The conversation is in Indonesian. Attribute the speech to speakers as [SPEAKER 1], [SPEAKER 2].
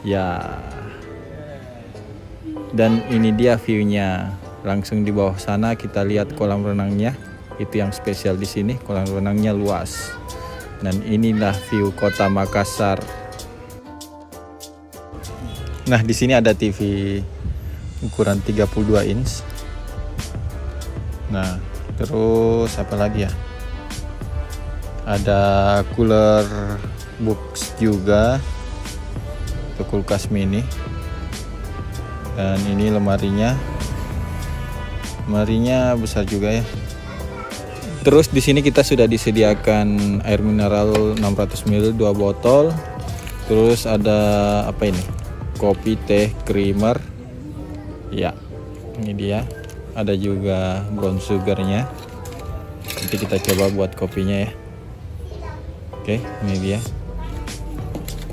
[SPEAKER 1] Ya. Dan ini dia view-nya. Langsung di bawah sana kita lihat kolam renangnya. Itu yang spesial di sini, kolam renangnya luas. Dan inilah view Kota Makassar. Nah, di sini ada TV ukuran 32 inch. Nah, terus apa lagi ya? Ada cooler box juga. Itu kulkas mini. Dan ini lemarinya besar juga ya. Terus di sini kita sudah disediakan air mineral 600 ml 2 botol. Terus ada apa ini? Kopi, teh, creamer. Ya, ini dia. Ada juga brown sugarnya. Nanti kita coba buat kopinya ya. Oke, ini dia.